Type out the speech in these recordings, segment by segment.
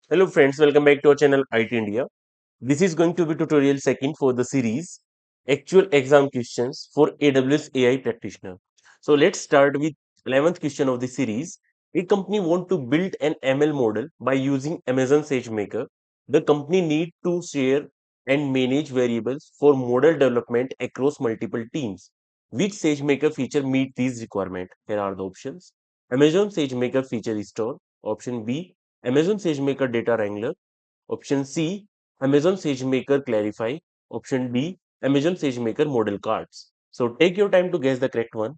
Hello friends, welcome back to our channel IT India. This is going to be tutorial second for the series actual exam questions for AWS AI practitioner. So let's start with 11th question of the series. A company want to build an ML model by using Amazon SageMaker. The company need to share and manage variables for model development across multiple teams. Which SageMaker feature meet these requirements? Here are the options. Amazon SageMaker feature store. Option B, Amazon SageMaker Data Wrangler. Option C, Amazon SageMaker Clarify. Option D, Amazon SageMaker Model Cards. So take your time to guess the correct one.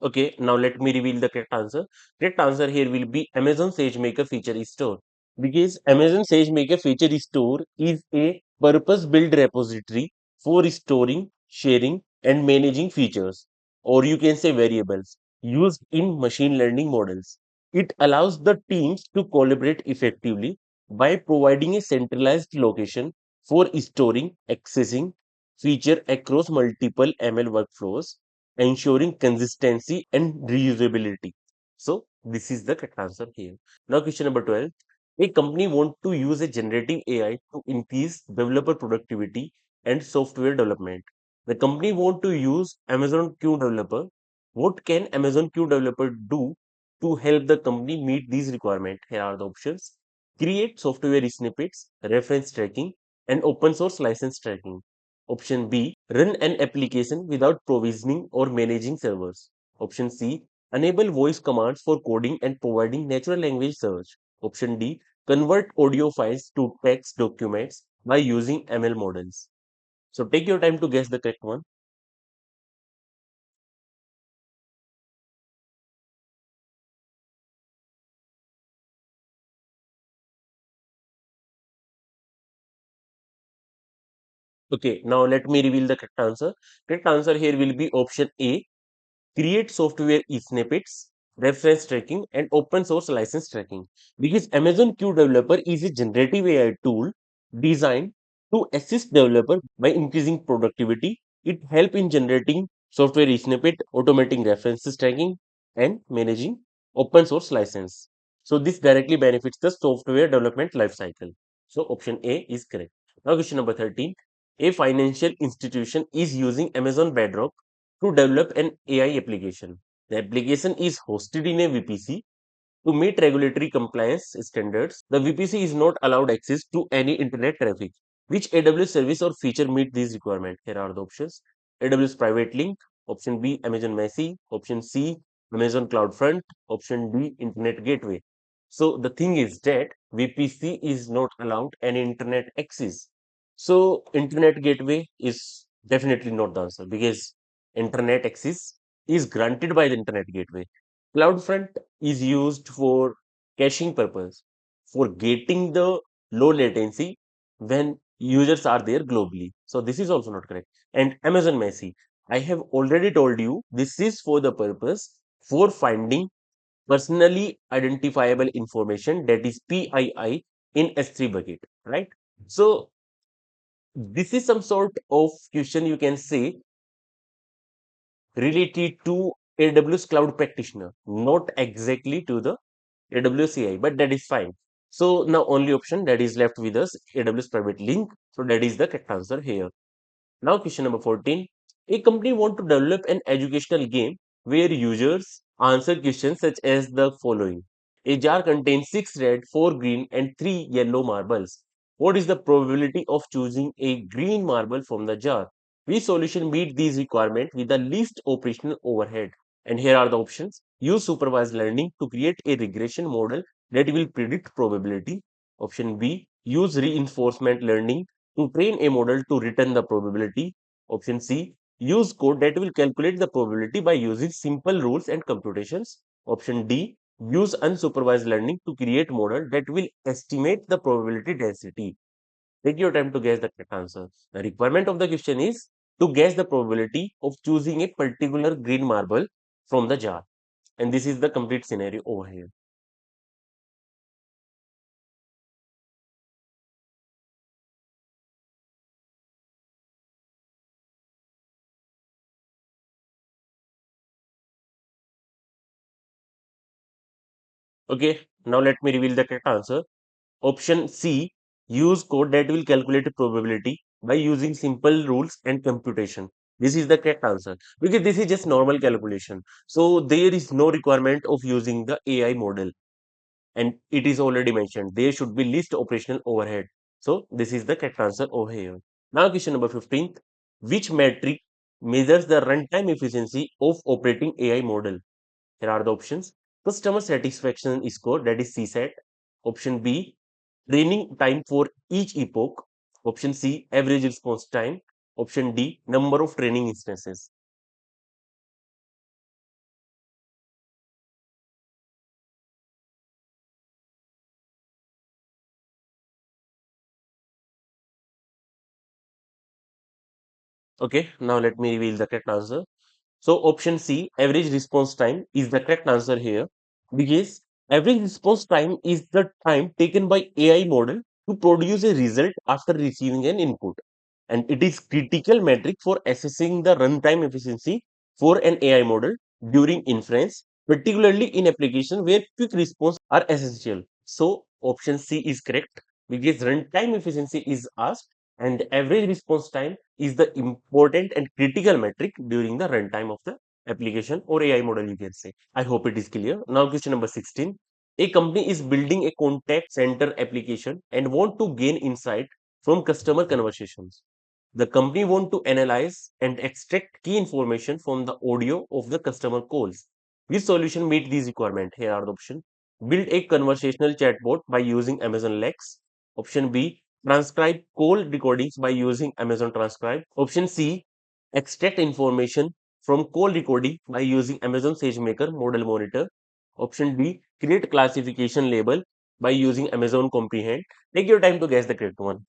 Okay, now let me reveal the correct answer. Correct answer here will be Amazon SageMaker Feature Store. Because Amazon SageMaker Feature Store is a purpose-built repository for storing, sharing, and managing features, or you can say variables, used in machine learning models. It allows the teams to collaborate effectively by providing a centralized location for storing, accessing feature across multiple ML workflows, ensuring consistency and reusability. So this is the correct answer here. Now question number 12. A company want to use a generative AI to increase developer productivity and software development. The company want to use Amazon Q Developer. What can Amazon Q Developer do to help the company meet these requirements? Here are the options. Create software snippets, reference tracking, and open source license tracking. Option B, run an application without provisioning or managing servers. Option C, enable voice commands for coding and providing natural language search. Option D, convert audio files to text documents by using ML models. So take your time to guess the correct one. Okay, now let me reveal the correct answer. Correct answer here will be option A, create software snippets, reference tracking, and open source license tracking. Because Amazon Q Developer is a generative AI tool designed to assist developer by increasing productivity. It help in generating software snippet, automating references tracking, and managing open source license. So this directly benefits the software development lifecycle. So option A is correct. Now question number 13. A financial institution is using Amazon Bedrock to develop an AI application. The application is hosted in a VPC to meet regulatory compliance standards. The VPC is not allowed access to any internet traffic. Which AWS service or feature meet these requirements? Here are the options. AWS Private Link, option B, Amazon Messi, option C, Amazon CloudFront, option D, Internet Gateway. So the thing is that VPC is not allowed any internet access. So Internet Gateway is definitely not the answer because internet access is granted by the Internet Gateway. CloudFront is used for caching purpose, for getting the low latency when users are there globally. So this is also not correct. And Amazon Messi, I have already told you this is for the purpose for finding personally identifiable information, that is PII, in S3 bucket, right? So this is some sort of question you can say related to AWS Cloud Practitioner, not exactly to the AWS AI, but that is fine. So now only option that is left with us, AWS Private Link. So that is the correct answer here. Now question number 14. A company want to develop an educational game where users answer questions such as the following. A jar contains 6 red, 4 green and 3 yellow marbles. What is the probability of choosing a green marble from the jar? Which solution meet these requirements with the least operational overhead? And here are the options. Use supervised learning to create a regression model that will predict probability. Option B. Use reinforcement learning to train a model to return the probability. Option C. Use code that will calculate the probability by using simple rules and computations. Option D. Use unsupervised learning to create model that will estimate the probability density. Take your time to guess the correct answer. The requirement of the question is to guess the probability of choosing a particular green marble from the jar. And this is the complete scenario over here. Okay, now let me reveal the correct answer. Option C, use code that will calculate a probability by using simple rules and computation. This is the correct answer because this is just normal calculation. So there is no requirement of using the AI model, and it is already mentioned there should be least operational overhead. So this is the correct answer over here. Now question number 15. Which metric measures the runtime efficiency of operating AI model? Here are the options. Customer satisfaction score, that is CSAT. Option B, training time for each epoch. Option C, average response time. Option D, number of training instances. Okay, now let me reveal the correct answer. So option C, average response time is the correct answer here because average response time is the time taken by AI model to produce a result after receiving an input. And it is critical metric for assessing the runtime efficiency for an AI model during inference, particularly in applications where quick response are essential. So option C is correct because runtime efficiency is asked and average response time is the important and critical metric during the runtime of the application or AI model, you can say. I hope it is clear. Now question number 16. A company is building a contact center application and want to gain insight from customer conversations. The company want to analyze and extract key information from the audio of the customer calls. Which solution meet these requirements? Here are the options. Build a conversational chatbot by using Amazon Lex. Option B, transcribe call recordings by using Amazon Transcribe. Option C, extract information from call recording by using Amazon SageMaker Model Monitor. Option D, create classification label by using Amazon Comprehend. Take your time to guess the correct one.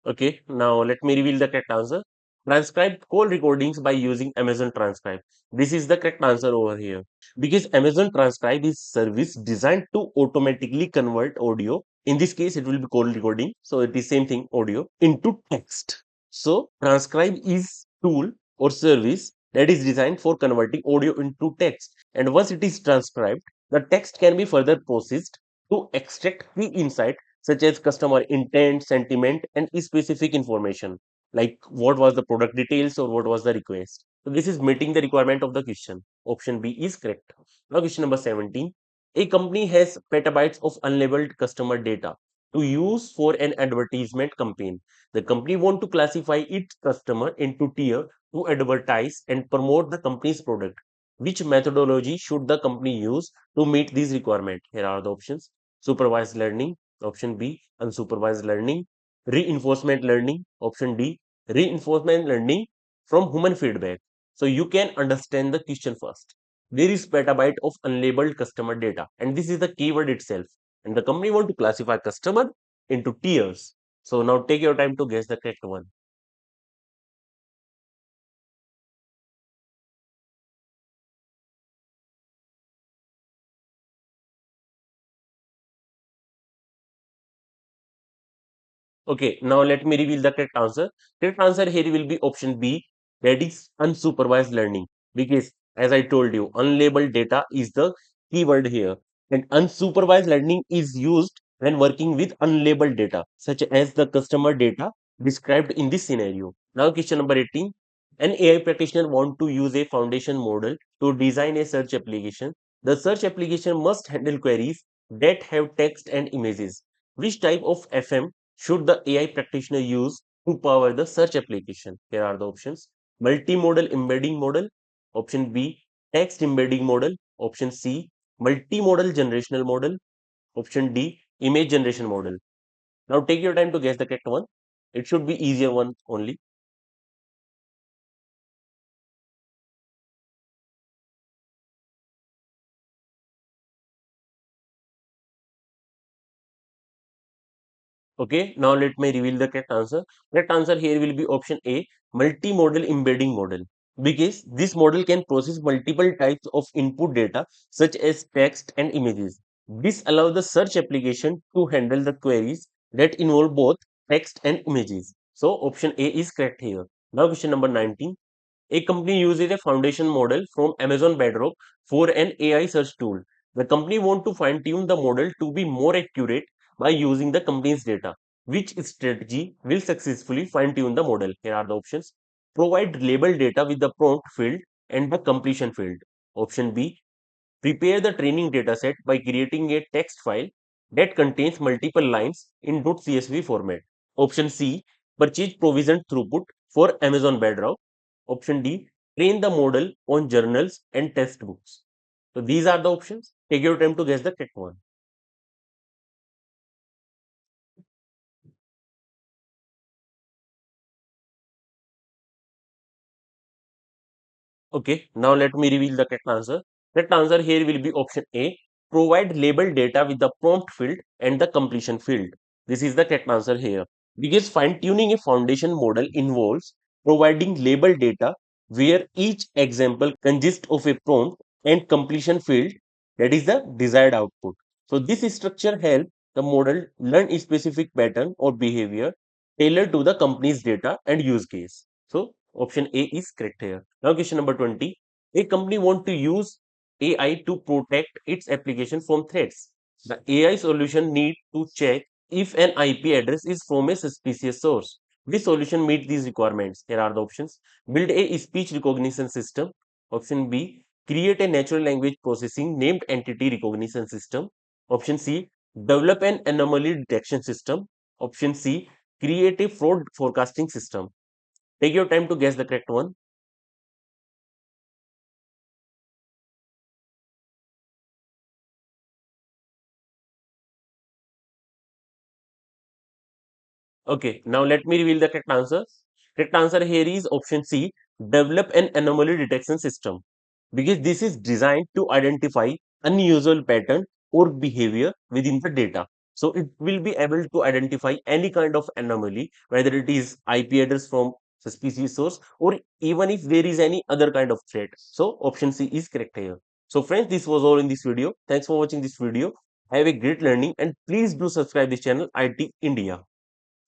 Okay, now let me reveal the correct answer. Transcribe call recordings by using Amazon Transcribe. This is the correct answer over here because Amazon Transcribe is service designed to automatically convert audio. In this case, it will be call recording, so it is same thing audio into text. So Transcribe is tool or service that is designed for converting audio into text, and once it is transcribed, the text can be further processed to extract key insight such as customer intent, sentiment, and specific information like what was the product details or what was the request. So this is meeting the requirement of the question. Option B is correct. Now question number 17. A company has petabytes of unlabeled customer data to use for an advertisement campaign. The company want to classify its customer into tier to advertise and promote the company's product. Which methodology should the company use to meet these requirements? Here are the options. Supervised learning. Option B, unsupervised learning. Reinforcement learning. Option D, reinforcement learning from human feedback. So you can understand the question first. There is petabyte of unlabeled customer data, and this is the keyword itself. And the company want to classify customer into tiers. So now take your time to guess the correct one. Okay, now let me reveal the correct answer. Correct answer here will be option B, that is unsupervised learning. Because as I told you, unlabeled data is the keyword here. And unsupervised learning is used when working with unlabeled data, such as the customer data described in this scenario. Now, question number 18. An AI practitioner want to use a foundation model to design a search application. The search application must handle queries that have text and images. Which type of FM should the AI practitioner use to power the search application? Here are the options. Multimodal embedding model. Option B, text embedding model. Option C, multimodal generational model. Option D, image generation model. Now take your time to guess the correct one. It should be easier one only. Okay, now let me reveal the correct answer. Correct answer here will be option A, multimodal embedding model. Because this model can process multiple types of input data such as text and images. This allows the search application to handle the queries that involve both text and images. So option A is correct here. Now question number 19. A company uses a foundation model from Amazon Bedrock for an AI search tool. The company wants to fine tune the model to be more accurate by using the company's data. Which strategy will successfully fine tune the model? Here are the options. Provide labeled data with the prompt field and the completion field. Option B. Prepare the training dataset by creating a text file that contains multiple lines in .csv format. Option C. Purchase provisioned throughput for Amazon Bedrock. Option D. Train the model on journals and textbooks. So these are the options. Take your time to guess the correct one. Okay, now let me reveal the correct answer. Correct answer here will be option A. Provide labeled data with the prompt field and the completion field. This is the correct answer here. Because fine-tuning a foundation model involves providing labeled data where each example consists of a prompt and completion field, that is the desired output. So this structure helps the model learn a specific pattern or behavior tailored to the company's data and use case. So option A is correct here. Now question number 20. A company want to use AI to protect its application from threats. The AI solution need to check if an IP address is from a suspicious source. This solution meets these requirements. Here are the options. Build a speech recognition system. Option B. Create a natural language processing named entity recognition system. Option C. Develop an anomaly detection system. Option C. Create a fraud forecasting system. Take your time to guess the correct one. Okay, now let me reveal the correct answer. Correct answer here is option C, develop an anomaly detection system. Because this is designed to identify unusual pattern or behavior within the data. So it will be able to identify any kind of anomaly, whether it is IP address from suspicious source or even if there is any other kind of threat. So option C is correct here. So friends, this was all in this video. Thanks for watching this video. Have a great learning and please do subscribe this channel IT India.